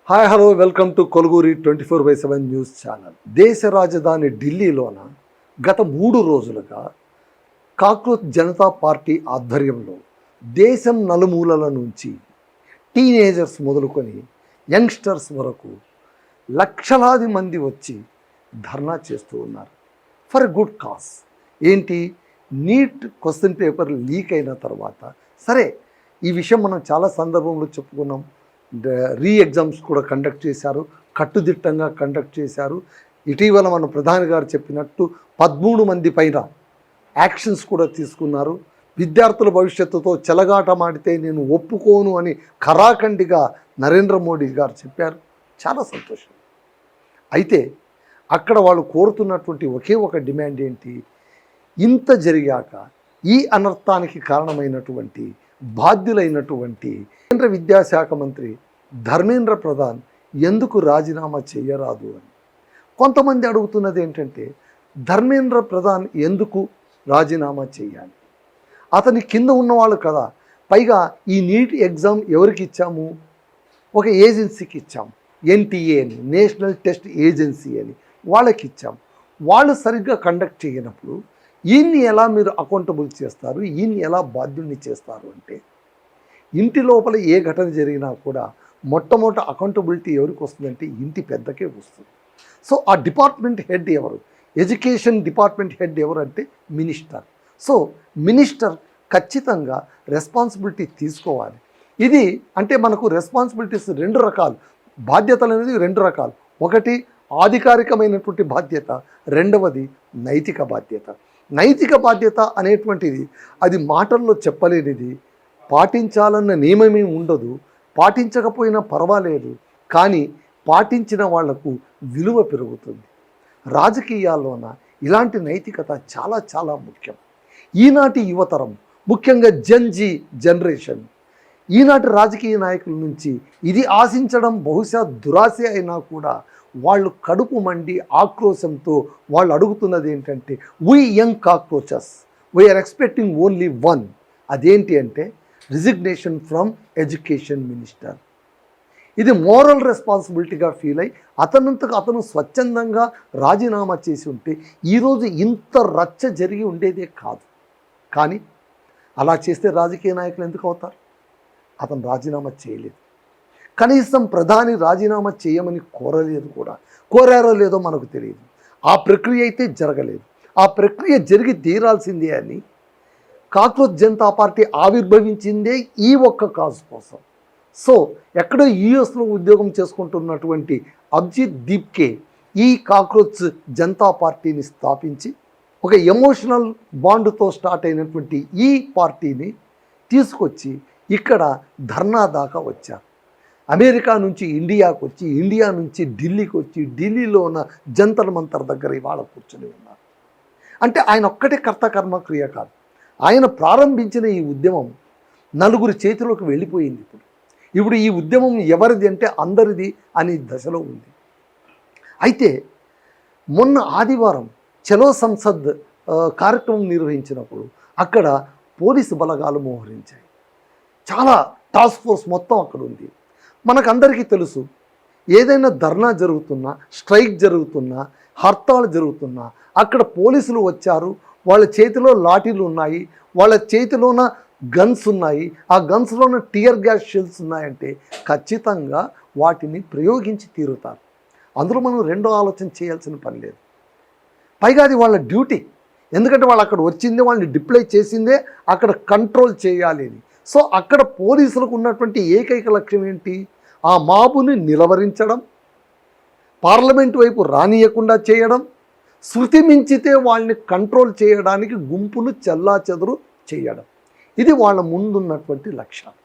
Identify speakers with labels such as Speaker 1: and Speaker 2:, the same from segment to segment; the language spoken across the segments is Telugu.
Speaker 1: Hi hello welcome to కొలుగురి 24/7 news channel. దేశ రాజధాని ఢిల్లీలోన గత 3 రోజులుగా కాక్రోచ్ జనతా పార్టీ ఆధ్వర్యంలో దేశం నలుమూలల నుంచి టీనేజర్స్ మొదలుకొని యంగ్స్టర్స్ వరకు లక్షలాది మంది వచ్చి ధర్నా చేస్తూ ఉన్నారు ఫర్ ఎ గుడ్ కాజ్. ఏంటి, నీట్ క్వశ్చన్ పేపర్ లీక్ అయిన తర్వాత సరే, ఈ విషయం మనం చాలా సందర్భంలో చెప్పుకున్నాం. రీ ఎగ్జామ్స్ కూడా కండక్ట్ చేశారు, కట్టుదిట్టంగా కండక్ట్ చేశారు. ఇటీవల మన ప్రధాని గారు చెప్పినట్టు 13 మంది పైన యాక్షన్స్ కూడా తీసుకున్నారు. విద్యార్థుల భవిష్యత్తుతో చెలగాటమాడితే నేను ఒప్పుకోను అని ఖరాఖండిగా నరేంద్ర మోడీ గారు చెప్పారు. చాలా సంతోషం. అయితే అక్కడ వాళ్ళు కోరుతున్నటువంటి ఒకే ఒక డిమాండ్ ఏంటి, ఇంత జరిగాక ఈ అనర్థానికి కారణమైనటువంటి బాధ్యులైనటువంటి కేంద్ర విద్యాశాఖ మంత్రి ధర్మేంద్ర ప్రధాన్ ఎందుకు రాజీనామా చేయరాదు అని. కొంతమంది అడుగుతున్నది ఏంటంటే, ధర్మేంద్ర ప్రధాన్ ఎందుకు రాజీనామా చేయాలి? అతని కింద ఉన్నవాళ్ళు కదా. పైగా ఈ నీట్ ఎగ్జామ్ ఎవరికి ఇచ్చాము? ఒక ఏజెన్సీకి ఇచ్చాము, ఎన్టీఏ అని, నేషనల్ టెస్ట్ ఏజెన్సీ అని వాళ్ళకి ఇచ్చాము. వాళ్ళు సరిగ్గా కండక్ట్ చేయనప్పుడు ఈయన్ని ఎలా మీరు అకౌంటబుల్ చేస్తారు, ఈయన్ని ఎలా బాధ్యుల్ని చేస్తారు అంటే, ఇంటి లోపల ఏ ఘటన జరిగినా కూడా మొట్టమొదటి అకౌంటబిలిటీ ఎవరికి వస్తుందంటే ఇంటి పెద్దకే వస్తుంది. సో ఆ డిపార్ట్మెంట్ హెడ్ ఎవరు? ఎడ్యుకేషన్ డిపార్ట్మెంట్ హెడ్ ఎవరు అంటే మినిస్టర్. సో మినిస్టర్ ఖచ్చితంగా రెస్పాన్సిబిలిటీ తీసుకోవాలి. ఇది అంటే మనకు రెస్పాన్సిబిలిటీస్ 2 రకాలు, బాధ్యతలు అనేది 2 రకాలు. ఒకటి ఆధికారికమైనటువంటి బాధ్యత, రెండవది నైతిక బాధ్యత. నైతిక బాధ్యత అనేటువంటిది అది మాటల్లో చెప్పలేనిది, పాటించాలన్న నియమమే ఉండదు, పాటించకపోయినా పర్వాలేదు, కానీ పాటించిన వాళ్లకు విలువ పెరుగుతుంది. రాజకీయాల్లోన ఇలాంటి నైతికత చాలా చాలా ముఖ్యం. ఈనాటి యువతరం, ముఖ్యంగా జెన్జీ జనరేషన్, ఈనాటి రాజకీయ నాయకుల నుంచి ఇది ఆశించడం బహుశా దురాశ అయినా కూడా వాళ్ళు కడుపు మండి ఆక్రోశంతో వాళ్ళు అడుగుతున్నది ఏంటంటే, we young cockroaches we are expecting only one. అదేంటి అంటే రిజిగ్నేషన్ ఫ్రమ్ ఎడ్యుకేషన్ మినిస్టర్. ఇది మోరల్ రెస్పాన్సిబిలిటీగా ఫీల్ అయ్యి అతనంతకు అతను స్వచ్ఛందంగా రాజీనామా చేసి ఉంటే ఈరోజు ఇంత రచ్చ జరిగి ఉండేదే కాదు. కానీ అలా చేస్తే రాజకీయ నాయకులు ఎందుకు అవుతారు? అతను రాజీనామా చేయలేదు. కనీసం ప్రధాని రాజీనామా చేయమని కోరలేదు కూడా. కోరారో లేదో మనకు తెలియదు. ఆ ప్రక్రియ అయితే జరగలేదు. ఆ ప్రక్రియ జరిగి తీరాల్సిందే అని కాక్రోచ్ జనతా పార్టీ ఆవిర్భవించిందే ఈ ఒక్క కాజ్ కోసం. సో ఎక్కడో యూఎస్లో ఉద్యోగం చేసుకుంటున్నటువంటి అభిజిత్ దీప్కే ఈ కాక్రోచ్ జనతా పార్టీని స్థాపించి ఒక ఎమోషనల్ బాండ్తో స్టార్ట్ అయినటువంటి ఈ పార్టీని తీసుకొచ్చి ఇక్కడ ధర్నా దాకా వచ్చారు. అమెరికా నుంచి ఇండియాకు వచ్చి, ఇండియా నుంచి ఢిల్లీకి వచ్చి, ఢిల్లీలో ఉన్న జంతర్ మంతర్ దగ్గర ఇవాళ కూర్చొని ఉన్నారు. అంటే ఆయన ఒక్కటే కర్త కర్మ క్రియ కాదు. ఆయన ప్రారంభించిన ఈ ఉద్యమం నలుగురి చేతిలోకి వెళ్ళిపోయింది. ఇప్పుడు ఈ ఉద్యమం ఎవరిది అంటే అందరిది అనే దశలో ఉంది. అయితే మొన్న ఆదివారం చలో సంసద్ కార్యక్రమం నిర్వహించినప్పుడు అక్కడ పోలీసు బలగాలు మోహరించాయి. చాలా టాస్క్ ఫోర్స్ మొత్తం అక్కడ ఉంది. మనకందరికీ తెలుసు, ఏదైనా ధర్నా జరుగుతున్నా, స్ట్రైక్ జరుగుతున్నా, హర్తాలు జరుగుతున్నా అక్కడ పోలీసులు వచ్చారు. వాళ్ళ చేతిలో లాఠీలు ఉన్నాయి, వాళ్ళ చేతిలోన గన్స్ ఉన్నాయి, ఆ గన్స్లోన టియర్ గ్యాస్ షెల్స్ ఉన్నాయంటే ఖచ్చితంగా వాటిని ప్రయోగించి తీరుతారు. అందులో మనం రెండో ఆలోచన చేయాల్సిన పని లేదు. పైగా అది వాళ్ళ డ్యూటీ. ఎందుకంటే వాళ్ళు అక్కడ వచ్చిందే, వాళ్ళని డిప్లాయ్ చేసిందే అక్కడ కంట్రోల్ చేయాలి అని. సో అక్కడ పోలీసులకు ఉన్నటువంటి ఏకైక లక్ష్యం ఏంటి? ఆ మాబుని నిలవరించడం, పార్లమెంట్ వైపు రానియకుండా చేయడం, శృతి మించితే వాళ్ళని కంట్రోల్ చేయడానికి గుంపును చెల్లాచెదురు చేయడం. ఇది వాళ్ళ ముందున్నటువంటి లక్ష్యాలు.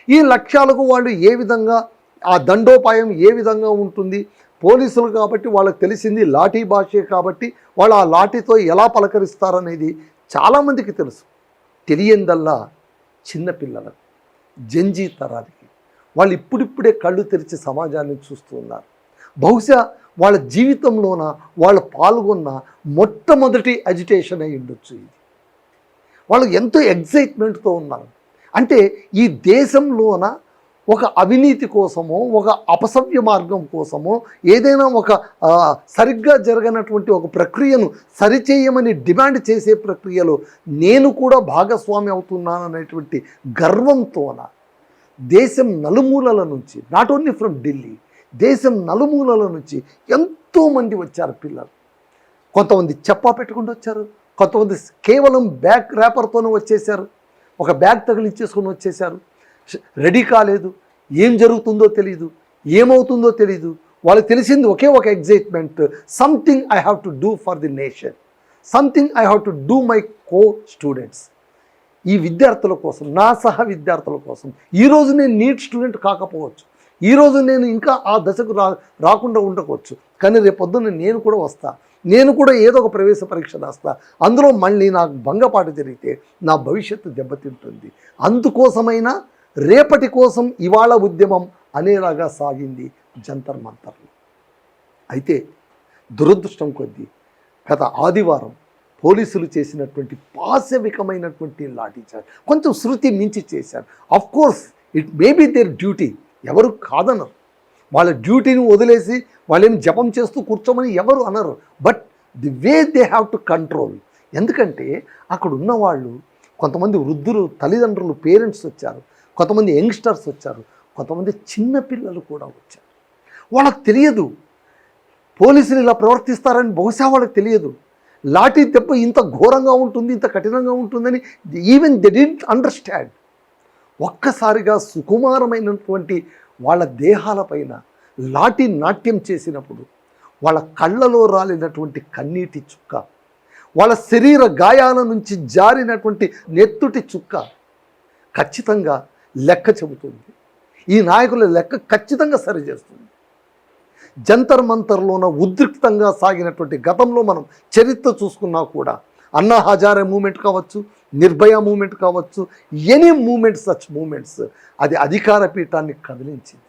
Speaker 1: ఈ లక్ష్యాలకు వాళ్ళు ఏ విధంగా, ఆ దండోపాయం ఏ విధంగా ఉంటుంది? పోలీసులు కాబట్టి వాళ్ళకి తెలిసింది లాఠీ భాషే కాబట్టి వాళ్ళు ఆ లాఠీతో ఎలా పలకరిస్తారనేది చాలామందికి తెలుసు. తెలియందల్లా చిన్నపిల్లలకు, జంజీ తరానికి, వాళ్ళు ఇప్పుడిప్పుడే కళ్ళు తెరిచి సమాజాన్ని చూస్తూ ఉన్నారు. బహుశా వాళ్ళ జీవితంలోన వాళ్ళు పాల్గొన్న మొట్టమొదటి అజిటేషన్ అయి ఉండొచ్చు ఇది. వాళ్ళు ఎంతో ఎగ్జైట్మెంట్తో ఉన్నారు. అంటే ఈ దేశంలోన ఒక అవినీతి కోసమో, ఒక అపసవ్య మార్గం కోసమో, ఏదైనా ఒక సరిగ్గా జరగనటువంటి ఒక ప్రక్రియను సరిచేయమని డిమాండ్ చేసే ప్రక్రియలో నేను కూడా భాగస్వామి అవుతున్నాననేటువంటి గర్వంతోన దేశం నలుమూలల నుంచి, నాట్ ఓన్లీ ఫ్రమ్ ఢిల్లీ, దేశం నలుమూలల నుంచి ఎంతోమంది వచ్చారు పిల్లలు. కొంతమంది చెప్పా పెట్టుకుంటూ వచ్చారు, కొంతమంది కేవలం బ్యాగ్ ర్యాపర్తోనే వచ్చేసారు, ఒక బ్యాగ్ తగిలించేసుకొని వచ్చేసారు. రెడీ కాలేదు, ఏం జరుగుతుందో తెలీదు, ఏమవుతుందో తెలీదు. వాళ్ళకి తెలిసింది ఒకే ఒక excitement, something I have to do for the nation, something I have to do my co students. ఈ విద్యార్థుల కోసం, నా సహ విద్యార్థుల కోసం. ఈరోజు నేను నీట్ స్టూడెంట్ కాకపోవచ్చు, ఈరోజు నేను ఇంకా ఆ దశకు రాకుండా ఉండకపోవచ్చు, కానీ రేపొద్దున నేను కూడా వస్తా, నేను కూడా ఏదో ఒక ప్రవేశ పరీక్ష రాస్తా, అందులో మళ్ళీ నాకు భంగపాటు జరిగితే నా భవిష్యత్తు దెబ్బతింటుంది. అందుకోసమైనా రేపటి కోసం ఇవాళ ఉద్యమం అనేలాగా సాగింది జంతర్ మంతర్లు. అయితే దురదృష్టం కొద్దీ గత ఆదివారం పోలీసులు చేసినటువంటి పాశవికమైనటువంటి లాఠీచార్జ్ కొంచెం శృతి మించి చేశారు. Of course it may be their duty, ఎవరు కాదనరు, వాళ్ళ డ్యూటీని వదిలేసి వాళ్ళేమి జపం చేస్తూ కూర్చోమని ఎవరు అనరు. But the way they have to control. ఎందుకంటే అక్కడ ఉన్నవాళ్ళు కొంతమంది వృద్ధులు, తల్లిదండ్రులు, పేరెంట్స్ వచ్చారు, కొంతమంది యంగ్స్టర్స్ వచ్చారు, కొంతమంది చిన్నపిల్లలు కూడా వచ్చారు. వాళ్ళకు తెలియదు పోలీసులు ఇలా ప్రవర్తిస్తారని, బహుశా వాళ్ళకి తెలియదు లాఠీ దెబ్బ ఇంత ఘోరంగా ఉంటుంది, ఇంత కఠినంగా ఉంటుందని. Even they didn't understand. ఒక్కసారిగా సుకుమారమైనటువంటి వాళ్ళ దేహాలపైన లాఠీ నాట్యం చేసినప్పుడు వాళ్ళ కళ్ళలో రాలినటువంటి కన్నీటి చుక్క, వాళ్ళ శరీర గాయాల నుంచి జారినటువంటి నెత్తుటి చుక్క ఖచ్చితంగా లెక్క చెబుతుంది. ఈ నాయకుల లెక్క ఖచ్చితంగా సరిచేస్తుంది. జంతర్ మంతర్లోన ఉద్రిక్తంగా సాగినటువంటి గతంలో మనం చరిత్ర చూసుకున్నా కూడా, అన్నా హజారే మూమెంట్ కావచ్చు, నిర్భయ మూమెంట్ కావచ్చు, ఎనీ మూమెంట్స్, సచ్ మూమెంట్స్, అది అధికార పీఠాన్ని కదిలించింది.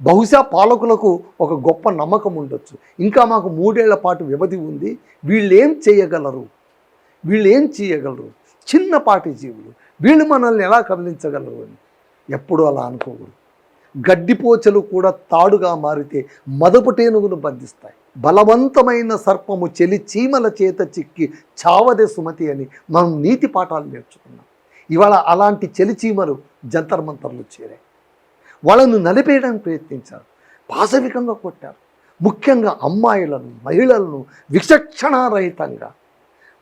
Speaker 1: బహుశా పాలకులకు ఒక గొప్ప నమ్మకం ఉండొచ్చు, ఇంకా మాకు 3 ఏళ్ల పాటు వ్యవధి ఉంది, వీళ్ళేం చేయగలరు, చిన్నపాటి జీవులు, వీళ్ళు మనల్ని ఎలా కదిలించగలరు అని. ఎప్పుడు అలా అనుకోకూడదు. గడ్డిపోచలు కూడా తాడుగా మారితే మదపుటేనుగును బంధిస్తాయి. బలవంతమైన సర్పము చెలి చీమల చేత చిక్కి చావదే సుమతి అని మనం నీతి పాఠాలు నేర్చుకున్నాం. ఇవాళ అలాంటి చెలిచీమలు జంతర్ మంతర్లు చేరాయి. వాళ్ళను నలిపేయడానికి ప్రయత్నించారు, పాశవికంగా కొట్టారు. ముఖ్యంగా అమ్మాయిలను, మహిళలను విచక్షణారహితంగా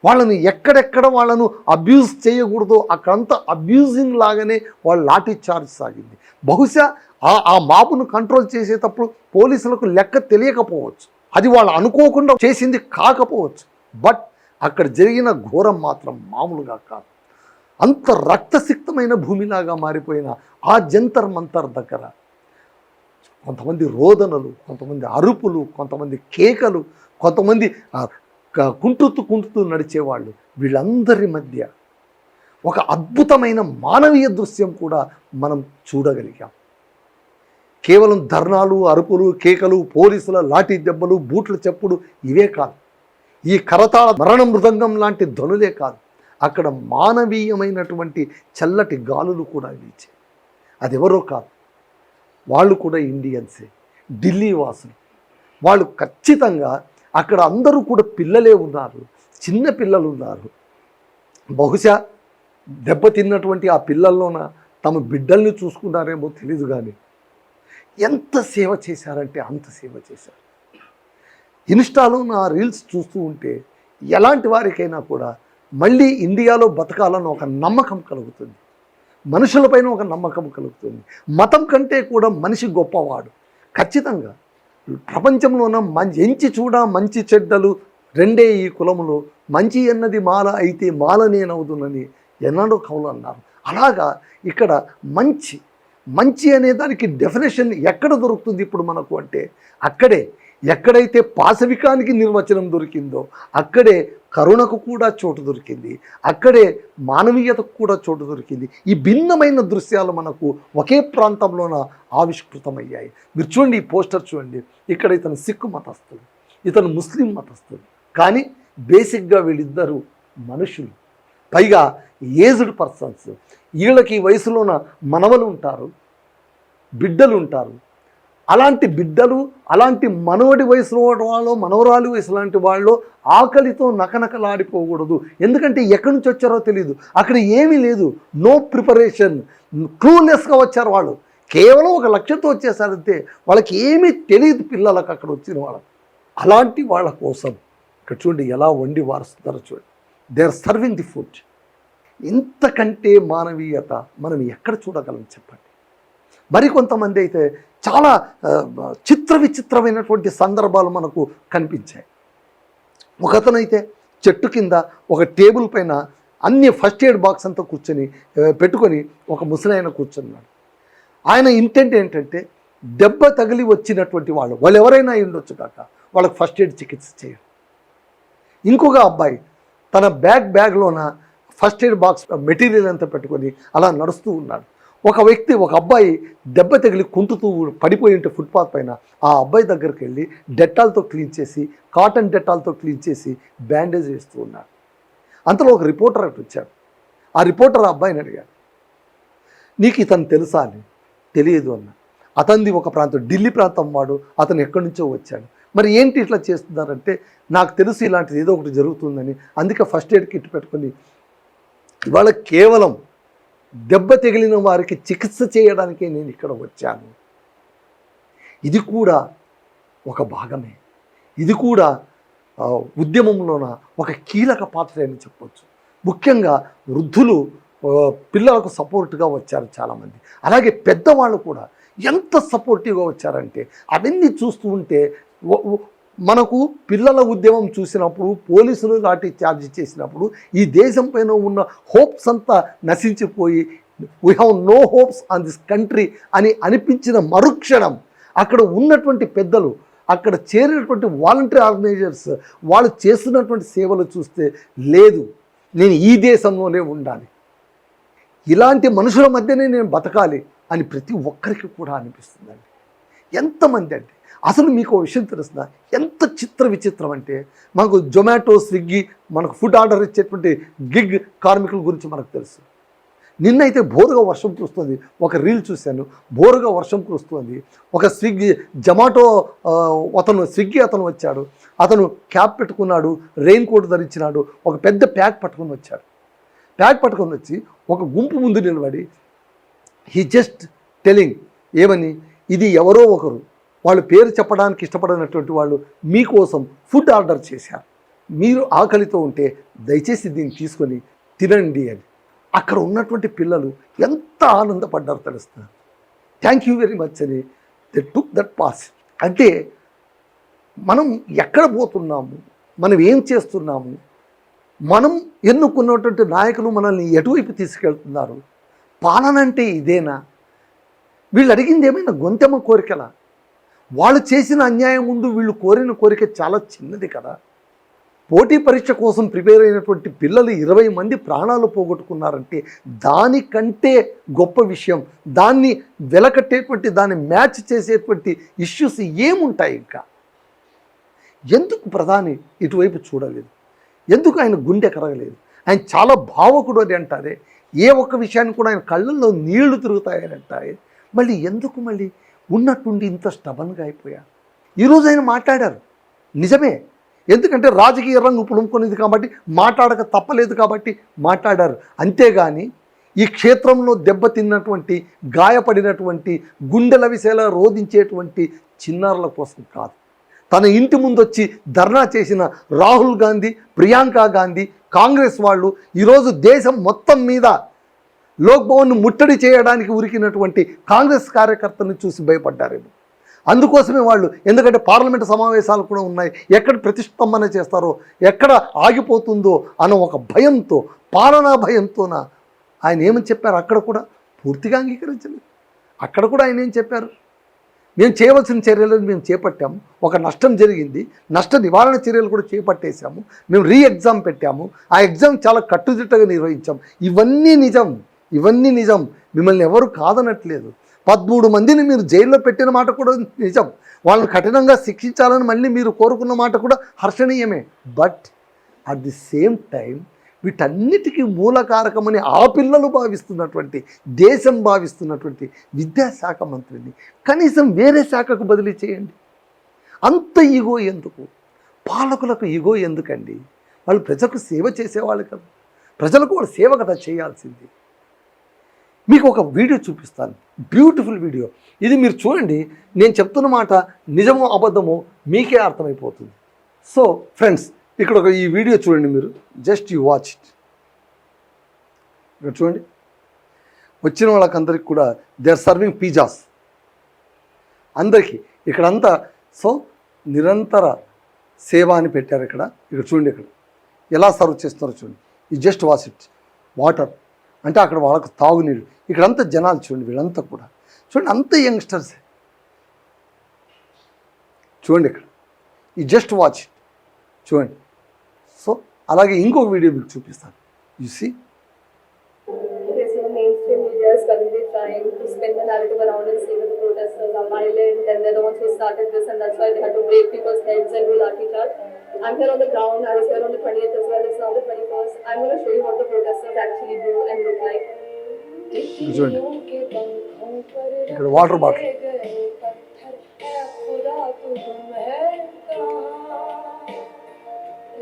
Speaker 1: వాళ్ళని ఎక్కడెక్కడ వాళ్ళను అబ్యూజ్ చేయకూడదో అక్కడంతా అబ్యూజింగ్ లాగానే వాళ్ళు లాఠీ చార్జ్ సాగింది. బహుశా ఆ మాపును కంట్రోల్ చేసేటప్పుడు పోలీసులకు లెక్క తెలియకపోవచ్చు, అది వాళ్ళు అనుకోకుండా చేసింది కాకపోవచ్చు. బట్ అక్కడ జరిగిన ఘోరం మాత్రం మామూలుగా కాదు. అంత రక్తసిక్తమైన భూమిలాగా మారిపోయిన ఆ జంతర్ మంతర్ దగ్గర కొంతమంది రోదనలు, కొంతమంది అరుపులు, కొంతమంది కేకలు, కొంతమంది కుంటుతూ నడిచేవాళ్ళు, వీళ్ళందరి మధ్య ఒక అద్భుతమైన మానవీయ దృశ్యం కూడా మనం చూడగలిగాం. కేవలం ధర్నాలు, అరుపులు, కేకలు, పోలీసుల లాఠీ దెబ్బలు, బూట్ల చెప్పుడు ఇవే కాదు, ఈ కరతాళ మరణ మృదంగం లాంటి ధ్వనులే కాదు, అక్కడ మానవీయమైనటువంటి చల్లటి గాలులు కూడా వీచాయి. అది ఎవరో కాదు, వాళ్ళు కూడా ఇండియన్సే, ఢిల్లీ వాసులు. వాళ్ళు ఖచ్చితంగా అక్కడ అందరూ కూడా పిల్లలే ఉన్నారు, చిన్న పిల్లలు ఉన్నారు. బహుశా దెబ్బతిన్నటువంటి ఆ పిల్లల్లోన తమ బిడ్డల్ని చూసుకున్నారేమో తెలీదు, కానీ ఎంత సేవ చేశారంటే అంత సేవ చేశారు. ఇన్స్టాలో నా రీల్స్ చూస్తూ ఉంటే ఎలాంటి వారికైనా కూడా మళ్ళీ ఇండియాలో బతకాలని ఒక నమ్మకం కలుగుతుంది, మనుషులపైన ఒక నమ్మకం కలుగుతుంది. మతం కంటే కూడా మనిషి గొప్పవాడు. ఖచ్చితంగా ప్రపంచంలోన ఎంచి చూడ మంచి చెడ్డలు రెండే ఈ కులములో, మంచి అన్నది మాల అయితే మాల నేనవుదునని ఎన్నడో కవులు అన్నారు. అలాగా ఇక్కడ మంచి అనే దానికి డెఫినేషన్ ఎక్కడ దొరుకుతుంది ఇప్పుడు మనకు అంటే, అక్కడే ఎక్కడైతే పాశవికానికి నిర్వచనం దొరికిందో అక్కడే కరుణకు కూడా చోటు దొరికింది, అక్కడే మానవీయతకు కూడా చోటు దొరికింది. ఈ భిన్నమైన దృశ్యాలు మనకు ఒకే ప్రాంతంలోన ఆవిష్కృతమయ్యాయి. మీరు చూడండి, ఈ పోస్టర్ చూడండి, ఇక్కడ ఇతను సిక్కు మతస్థుడు, ఇతను ముస్లిం మతస్థుడు, కానీ బేసిక్గా వీళ్ళిద్దరూ మనుషులు, పైగా ఏజ్డ్ పర్సన్స్. వీళ్ళకి వయసులోన మనవలు ఉంటారు, బిడ్డలు ఉంటారు. అలాంటి బిడ్డలు, అలాంటి మనవడి వయసులో వాళ్ళు, మనవరాలి వయసు లాంటి వాళ్ళు ఆకలితో నకనకలాడిపోకూడదు. ఎందుకంటే ఎక్కడి నుంచి వచ్చారో తెలియదు, అక్కడ ఏమీ లేదు, నో ప్రిపరేషన్, క్లూలెస్గా వచ్చారు వాళ్ళు. కేవలం ఒక లక్ష్యంతో వచ్చేసారంతే, వాళ్ళకి ఏమీ తెలియదు పిల్లలకు అక్కడ వచ్చిన వాళ్ళకి. అలాంటి వాళ్ళ కోసం ఇక్కడ చూడండి ఎలా వండి వారుస్తున్నారో చూడండి. They are serving the food. ఇంతకంటే మానవీయత మనం ఎక్కడ చూడగలం చెప్పండి. మరికొంతమంది అయితే చాలా విచిత్రమైనటువంటి సందర్భాలు మనకు కనిపించాయి. ఒకతనైతే చెట్టు కింద ఒక టేబుల్ పైన అన్ని ఫస్ట్ ఎయిడ్ బాక్స్ అంతా పెట్టుకొని ఒక ముసలాయన కూర్చున్నాడు. ఆయన ఇంటెంట్ ఏంటంటే దెబ్బ తగిలి వచ్చినటువంటి వాళ్ళు ఎవరైనా అయి ఉండొచ్చు కాక వాళ్ళకి ఫస్ట్ ఎయిడ్ చికిత్స చేయడం. ఇంకొక అబ్బాయి తన బ్యాగ్లోన ఫస్ట్ ఎయిడ్ బాక్స్ మెటీరియల్ అంతా పెట్టుకొని అలా నడుస్తూ ఉన్నాడు. ఒక అబ్బాయి దెబ్బ తగిలి కుంటుతూ పడిపోయి ఉంటే ఫుట్పాత్ పైన ఆ అబ్బాయి దగ్గరికి వెళ్ళి డెట్టాల్తో క్లీన్ చేసి, కాటన్ డెట్టాల్తో క్లీన్ చేసి బ్యాండేజ్ వేస్తూ ఉన్నాడు. అంతలో ఒక రిపోర్టర్ అటు వచ్చాడు. ఆ రిపోర్టర్ ఆ అబ్బాయిని అడిగాడు, నీకు ఇతను తెలుసా అని. తెలియదు అన్న. అతనిది ఒక ప్రాంతం, ఢిల్లీ ప్రాంతం వాడు, అతను ఎక్కడి నుంచో వచ్చాడు. మరి ఏంటి ఇట్లా చేస్తున్నారంటే, నాకు తెలుసు ఇలాంటిది ఏదో ఒకటి జరుగుతుందని, అందుకే ఫస్ట్ ఎయిడ్ కిట్ పెట్టుకొని ఇవాళ కేవలం దెబ్బ తగిలిన వారికి చికిత్స చేయడానికే నేను ఇక్కడ వచ్చాను. ఇది కూడా ఒక భాగమే, ఇది కూడా ఉద్యమంలోన ఒక కీలక పాత్ర అని చెప్పవచ్చు. ముఖ్యంగా వృద్ధులు పిల్లలకు సపోర్ట్గా వచ్చారు చాలామంది. అలాగే పెద్దవాళ్ళు కూడా ఎంత సపోర్టివ్గా వచ్చారంటే అవన్నీ చూస్తూ ఉంటే మనకు పిల్లల ఉద్యమం చూసినప్పుడు, పోలీసులు లాఠీ చార్జ్ చేసినప్పుడు ఈ దేశం పైన ఉన్న హోప్స్ అంతా నశించిపోయి we have no hopes on this country అని అనిపించిన మరుక్షణం అక్కడ ఉన్నటువంటి పెద్దలు, అక్కడ చేరినటువంటి వాలంటరీ ఆర్గనైజర్స్ వాళ్ళు చేస్తున్నటువంటి సేవలు చూస్తే లేదు, నేను ఈ దేశంలోనే ఉండాలి, ఇలాంటి మనుషుల మధ్యనే నేను బతకాలి అని ప్రతి ఒక్కరికి కూడా అనిపిస్తుందండి. ఎంతమంది అంటే అసలు మీకు విషయం తెలుస్తుందా, ఎంత విచిత్రం అంటే మనకు జొమాటో, స్విగ్గీ మనకు ఫుడ్ ఆర్డర్ ఇచ్చేటువంటి గిగ్ కార్మికుల గురించి మనకు తెలుసు. నిన్నైతే బోరుగా వర్షం కురుస్తుంది, ఒక రీల్ చూశాను, బోరుగా వర్షం కురుస్తుంది. ఒక జొమాటో స్విగ్గీ అతను వచ్చాడు, అతను క్యాప్ పెట్టుకున్నాడు, రెయిన్ కోట్ ధరించినాడు, ఒక పెద్ద ప్యాక్ పట్టుకొని వచ్చాడు. ప్యాక్ పట్టుకొని వచ్చి ఒక గుంపు ముందు నిలబడి హీ జస్ట్ టెలింగ్ ఏమని, ఇది ఎవరో ఒకరు, వాళ్ళు పేరు చెప్పడానికి ఇష్టపడినటువంటి వాళ్ళు మీకోసం ఫుడ్ ఆర్డర్ చేశారు, మీరు ఆకలితో ఉంటే దయచేసి దీన్ని తీసుకొని తినండి అని. అక్కడ ఉన్నటువంటి పిల్లలు ఎంత ఆనందపడ్డారో తెలుస్తున్నారు. థ్యాంక్ యూ వెరీ మచ్ అని దే టుక్ దట్ పాస్. అంటే మనం ఎక్కడ పోతున్నాము, మనం ఏం చేస్తున్నాము, మనం ఎన్నుకున్నటువంటి నాయకులు మనల్ని ఎటువైపు తీసుకెళ్తున్నారు, పాలన అంటే ఇదేనా, వీళ్ళు అడిగింది ఏమైనా గొంతెమ్మ కోరికలా, వాళ్ళు చేసిన అన్యాయం ముందు వీళ్ళు కోరిన కోరిక చాలా చిన్నది కదా. పోటీ పరీక్ష కోసం ప్రిపేర్ అయినటువంటి పిల్లలు 20 మంది ప్రాణాలు పోగొట్టుకున్నారంటే దానికంటే గొప్ప విషయం, దాన్ని వెలకట్టేటువంటి, దాన్ని మ్యాచ్ చేసేటువంటి ఇష్యూస్ ఏముంటాయి ఇంకా. ఎందుకు ప్రధాని ఇటువైపు చూడలేదు, ఎందుకు ఆయన గుండె కరగలేదు, ఆయన చాలా భావకుడు అని అంటారే, ఏ ఒక్క విషయాన్ని కూడా ఆయన కళ్ళల్లో నీళ్లు తిరుగుతాయని అంటారే, మళ్ళీ ఎందుకు మళ్ళీ ఉన్నట్టుండి ఇంత స్టబన్గా అయిపోయారు. ఈరోజు ఆయన మాట్లాడారు, నిజమే, ఎందుకంటే రాజకీయ రంగు పులుముకునేది కాబట్టి, మాట్లాడక తప్పలేదు కాబట్టి మాట్లాడారు. అంతేగాని ఈ క్షేత్రంలో దెబ్బతిన్నటువంటి, గాయపడినటువంటి, గుండెల విసేలా రోధించేటువంటి చిన్నారుల కోసం కాదు. తన ఇంటి ముందు వచ్చి ధర్నా చేసిన రాహుల్ గాంధీ, ప్రియాంక గాంధీ, కాంగ్రెస్ వాళ్ళు ఈరోజు దేశం మొత్తం మీద లోక్ భవన్ను ముట్టడి చేయడానికి ఉరికినటువంటి కాంగ్రెస్ కార్యకర్తలను చూసి భయపడ్డారేమో. అందుకోసమే వాళ్ళు, ఎందుకంటే పార్లమెంటు సమావేశాలు కూడా ఉన్నాయి, ఎక్కడ ప్రతిష్టంభన చేస్తారో, ఎక్కడ ఆగిపోతుందో అన్న ఒక భయంతో, పాలనా భయంతోన ఆయన ఏమని చెప్పారు, అక్కడ కూడా పూర్తిగా అంగీకరించలేదు. అక్కడ కూడా ఆయన ఏం చెప్పారు, మేము చేయవలసిన చర్యలను మేము చేపట్టాము, ఒక నష్టం జరిగింది, నష్ట నివారణ చర్యలు కూడా చేపట్టేశాము, మేము ఎగ్జామ్ పెట్టాము, ఆ ఎగ్జామ్ చాలా కట్టుదిట్టగా నిర్వహించాం, ఇవన్నీ నిజం, మిమ్మల్ని ఎవరు కాదనట్లేదు. 13 మందిని మీరు జైల్లో పెట్టిన మాట కూడా నిజం, వాళ్ళని కఠినంగా శిక్షించాలని మళ్ళీ మీరు కోరుకున్న మాట కూడా హర్షణీయమే. But at the same time వీటన్నిటికీ మూలకారకమని ఆ పిల్లలు భావిస్తున్నటువంటి, దేశం భావిస్తున్నటువంటి విద్యాశాఖ మంత్రిని కనీసం వేరే శాఖకు బదిలీ చేయండి. అంత ఈగో ఎందుకు? పాలకులకు ఈగో ఎందుకండి? వాళ్ళు ప్రజలకు సేవ చేసేవాళ్ళు కదా, ప్రజలకు వాళ్ళు సేవ కదా చేయాల్సింది. మీకు ఒక వీడియో చూపిస్తాను, బ్యూటిఫుల్ వీడియో. ఇది మీరు చూడండి, నేను చెప్తున్న మాట నిజమో అబద్ధమో మీకే అర్థమైపోతుంది. సో ఫ్రెండ్స్, ఇక్కడ ఒక ఈ వీడియో చూడండి, మీరు జస్ట్ యూ వాచ్ ఇట్. ఇక్కడ చూడండి, వచ్చిన వాళ్ళకందరికి కూడా దే ఆర్ సర్వింగ్ పిజ్జాస్ అందరికీ ఇక్కడంతా. సో నిరంతర సేవ అని పెట్టారు ఇక్కడ. ఇక్కడ చూడండి, ఇక్కడ ఎలా సర్వ్ చేస్తున్నారో చూడండి. ఈ జస్ట్ వాచ్ ఇట్. వాటర్ అంటే అక్కడ వాళ్ళకు తాగునీరు. ఇక్కడంతా జనాలు చూడండి, వీళ్ళంతా కూడా చూడండి, అంత యంగ్స్టర్స్ చూడండి. ఇక్కడ ఈ జస్ట్ వాచ్ ఇట్ చూడండి. సో అలాగే ఇంకొక వీడియో మీకు చూపిస్తాను. You see,
Speaker 2: trying to spin the narrative around and say that the protesters are violent and they're the ones who started this and that's why they had to break people's heads and do lathi charge. I'm here on the ground. I was here on the 20th as well. It's now the 21st. I'm going to show you what the protesters actually do and look like.
Speaker 1: ఇక్కడ వాటర్ బాటిల్,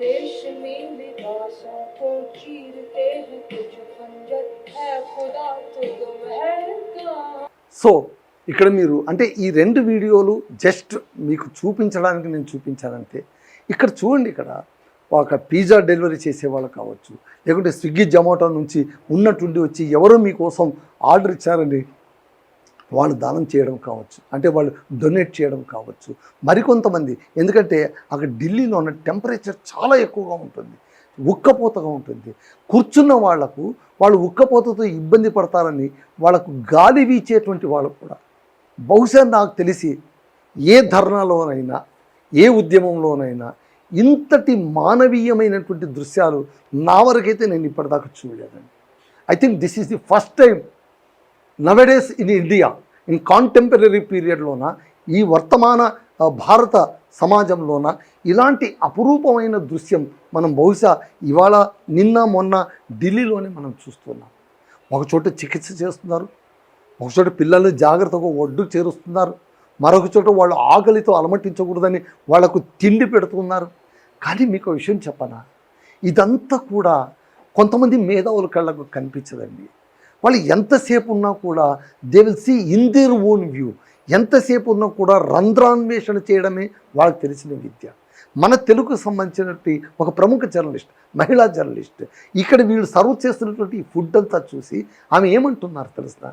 Speaker 2: रेशमी लिबासों को चीरते हैं कुछ खंजर है खुदा तो तुम है कहाँ.
Speaker 1: సో ఇక్కడ మీరు అంటే ఈ రెండు వీడియోలు జస్ట్ మీకు చూపించడానికి నేను చూపించానంతే. ఇక్కడ చూడండి, ఇక్కడ ఒక పిజ్జా డెలివరీ చేసేవాళ్ళు కావచ్చు, లేకుంటే స్విగ్గీ జొమాటో నుంచి ఉన్నట్టుండి వచ్చి ఎవరో మీకోసం ఆర్డర్ ఇచ్చారని వాళ్ళు దానం చేయడం కావచ్చు, అంటే వాళ్ళు డొనేట్ చేయడం కావచ్చు. మరికొంతమంది, ఎందుకంటే అక్కడ ఢిల్లీలో ఉన్న టెంపరేచర్ చాలా ఎక్కువగా ఉంటుంది, ఉక్కపోతగా ఉంటుంది. కూర్చున్న వాళ్లకు వాళ్ళు ఉక్కపోతతో ఇబ్బంది పడతారని వాళ్ళకు గాలి వీచేటువంటి వాళ్ళు కూడా బహుశా నాకు తెలిసి ఏ ధర్నాలోనైనా ఏ ఉద్యమంలోనైనా ఇంతటి మానవీయమైనటువంటి దృశ్యాలు నా వరకైతే నేను ఇప్పటిదాకా చూడలేదండి. I think this is the first time nowadays in India in contemporary పీరియడ్లోన, ఈ వర్తమాన భారత సమాజంలోన ఇలాంటి అపురూపమైన దృశ్యం మనం బహుశా ఇవాళ నిన్న మొన్న ఢిల్లీలోనే మనం చూస్తున్నాం. ఒకచోట చికిత్స చేస్తున్నారు, ఒకచోట పిల్లలు జాగ్రత్తగా ఒడ్డు చేరుస్తున్నారు, మరొక చోట వాళ్ళు ఆకలితో అలమటించకూడదని వాళ్లకు తిండి పెడుతున్నారు. కానీ మీకు ఒక విషయం చెప్పనా, ఇదంతా కూడా కొంతమంది మేధావుల కళ్ళకు కనిపించదండి. వాళ్ళు ఎంతసేపు ఉన్నా కూడా they will see in their own view. ఎంతసేపు ఉన్నా కూడా రంధ్రాన్వేషణ చేయడమే వాళ్ళకి తెలిసిన విద్య. మన తెలుగుకు సంబంధించినటువంటి ఒక ప్రముఖ జర్నలిస్ట్, మహిళా జర్నలిస్ట్, ఇక్కడ వీళ్ళు సర్వ్ చేస్తున్నటువంటి ఈ ఫుడ్ అంతా చూసి ఆమె ఏమంటున్నారు తెలుసా?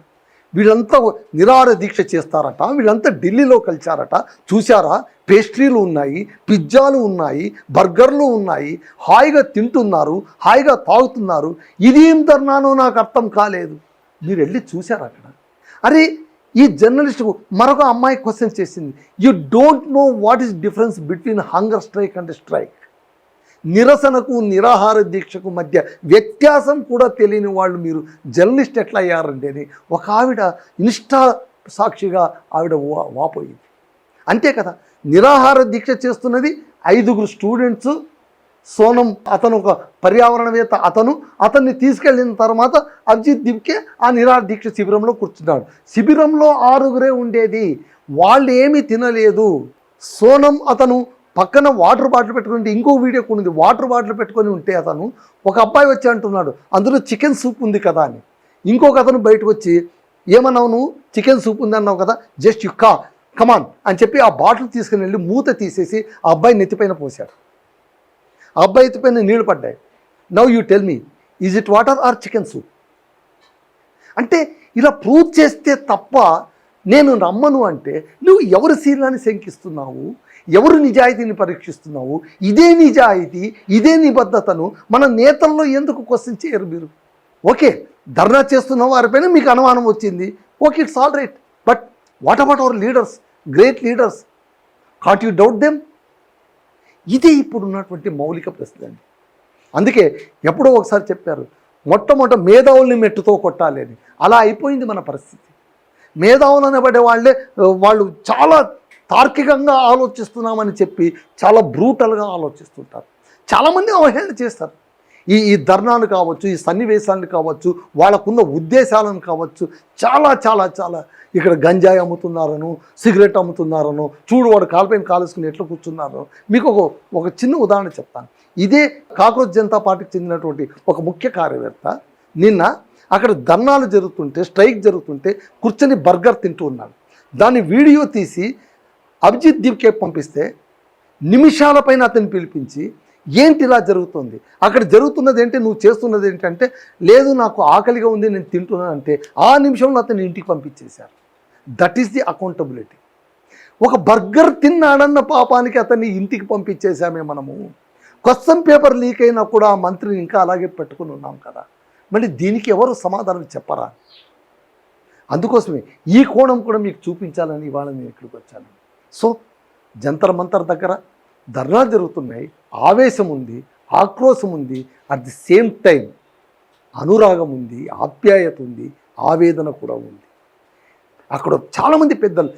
Speaker 1: వీళ్ళంతా నిరాహార దీక్ష చేస్తారట, వీళ్ళంతా ఢిల్లీలో కలిశారట, చూసారా, పేస్ట్రీలు ఉన్నాయి, పిజ్జాలు ఉన్నాయి, బర్గర్లు ఉన్నాయి, హాయిగా తింటున్నారు, హాయిగా తాగుతున్నారు. ఇదేం ధర్నానో నాకు అర్థం కాలేదు. మీరు వెళ్ళి చూశారు అక్కడ. అరే, ఈ జర్నలిస్టుకు మరొక అమ్మాయి క్వశ్చన్ చేసింది, you don't know what is difference between hunger strike and strike. నిరసనకు నిరాహార దీక్షకు మధ్య వ్యత్యాసం కూడా తెలియని వాళ్ళు మీరు జర్నలిస్ట్ ఎట్లా అయ్యారండి అని ఒక ఆవిడ ఇన్స్టా సాక్షిగా ఆవిడ వాపోయింది. అంతే కదా, నిరాహార దీక్ష చేస్తున్నది 5 స్టూడెంట్స్. సోనం అతను ఒక పర్యావరణవేత్త, అతన్ని తీసుకెళ్ళిన తర్వాత అభిజిత్ దివ్కే ఆ నిరాహార దీక్ష శిబిరంలో కూర్చున్నాడు. శిబిరంలో 6 ఉండేది, వాళ్ళు ఏమీ తినలేదు. సోనం అతను పక్కన వాటర్ బాటిల్ పెట్టుకుంటే, ఇంకో వీడియో కూడా ఉంది, వాటర్ బాటిల్ పెట్టుకొని ఉంటే అతను ఒక అబ్బాయి వచ్చి అంటున్నాడు అందులో చికెన్ సూప్ ఉంది కదా అని. ఇంకొక అతను బయటకు వచ్చి, ఏమన్నావు నువ్వు, చికెన్ సూప్ ఉంది అన్నావు కదా, జస్ట్ యు కమాన్ అని చెప్పి ఆ బాటిల్ తీసుకుని వెళ్ళి మూత తీసేసి ఆ అబ్బాయి నెత్తిపైన పోశాడు. ఆ అబ్బాయి ఎత్తిపైన నీళ్లు పడ్డాయి. Now you tell me, is it water or chicken soup? అంటే ఇలా ప్రూవ్ చేస్తే తప్ప నేను నమ్మను. అంటే నువ్వు ఎవరి శీలాన్ని శంకిస్తున్నావు, ఎవరు నిజాయితీని పరీక్షిస్తున్నావు? ఇదే నిజాయితీ, ఇదే నిబద్ధతను మన నేతల్లో ఎందుకు క్వశ్చన్ చేయరు మీరు? ఓకే, ధర్నా చేస్తున్న వారిపైన మీకు అనుమానం వచ్చింది, okay, it's all right. But what about our leaders, great leaders? Can't you doubt them? ఇదే ఇప్పుడు ఉన్నటువంటి మౌలిక ప్రశ్న అండి. అందుకే ఎప్పుడో ఒకసారి చెప్పారు, మొట్టమొదట మేధావుల్ని మెట్టుతో కొట్టాలి అని. అలా అయిపోయింది మన పరిస్థితి. మేధావులు అనబడే వాళ్ళు చాలా తార్కికంగా ఆలోచిస్తున్నామని చెప్పి చాలా బ్రూటల్గా ఆలోచిస్తుంటారు. చాలామంది అవహేళన చేస్తారు. ఈ ధర్నాను కావచ్చు, ఈ సన్నివేశాలను కావచ్చు, వాళ్ళకున్న ఉద్దేశాలను కావచ్చు, చాలా చాలా చాలా ఇక్కడ గంజాయి అమ్ముతున్నారను, సిగరెట్ అమ్ముతున్నారను, చూడు వాడు కాలుపైన కాలుసుకుని ఎట్లా కూర్చున్నారో మీకు ఒక చిన్న ఉదాహరణ చెప్తాను. ఇదే కాక్రోచ్ జనతా పార్టీకి చెందినటువంటి ఒక ముఖ్య కార్యకర్త నిన్న అక్కడ ధర్నాలు జరుగుతుంటే, స్ట్రైక్ జరుగుతుంటే కూర్చొని బర్గర్ తింటూ ఉన్నాడు. దాన్ని వీడియో తీసి అభిజిత్ దీప్కే పంపిస్తే నిమిషాలపైన అతన్ని పిలిపించి ఏంటి ఇలా జరుగుతుంది, అక్కడ జరుగుతున్నది ఏంటి, నువ్వు చేస్తున్నది ఏంటంటే, లేదు నాకు ఆకలిగా ఉంది నేను తింటున్నాను అంటే ఆ నిమిషంలో అతన్ని ఇంటికి పంపించేశారు. That is the accountability. ఒక బర్గర్ తిన్నాడన్న పాపానికి అతన్ని ఇంటికి పంపించేశామే మనము. క్వశ్చన్ పేపర్ లీక్ అయినా కూడా ఆ మంత్రిని ఇంకా అలాగే పెట్టుకుని ఉన్నాం కదా. మళ్ళీ దీనికి ఎవరు సమాధానం చెప్పరా? అందుకోసమే ఈ కోణం కూడా మీకు చూపించాలని ఇవాళ నేను ఇక్కడికి వచ్చాను. సో జంతర్ మంతర్ దగ్గర ధర్నా జరుగుతున్నాయి, ఆవేశం ఉంది, ఆక్రోశం ఉంది, అట్ ది సేమ్ టైం అనురాగం ఉంది, ఆప్యాయత ఉంది, ఆవేదన కూడా ఉంది. అక్కడ చాలామంది పెద్దలు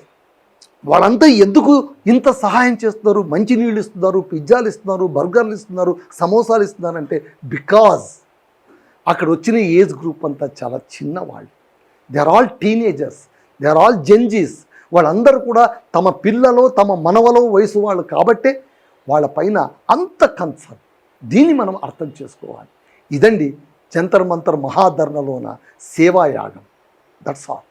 Speaker 1: వాళ్ళంతా ఎందుకు ఇంత సహాయం చేస్తున్నారు, మంచినీళ్ళు ఇస్తున్నారు, పిజ్జాలు ఇస్తున్నారు, బర్గర్లు ఇస్తున్నారు, సమోసాలు ఇస్తున్నారంటే బికాజ్ అక్కడ వచ్చిన ఏజ్ గ్రూప్ అంతా చాలా చిన్నవాళ్ళు. They are all teenagers, they are all Gen Zs. వాళ్ళందరూ కూడా తమ పిల్లలో తమ మనవలో వయసు వాళ్ళు కాబట్టే వాళ్ళ పైన అంత కన్సర్న్. దీన్ని మనం అర్థం చేసుకోవాలి. ఇదండి జంతర్ మంతర్ మహాధర్నలోన సేవాయాగం. That's all.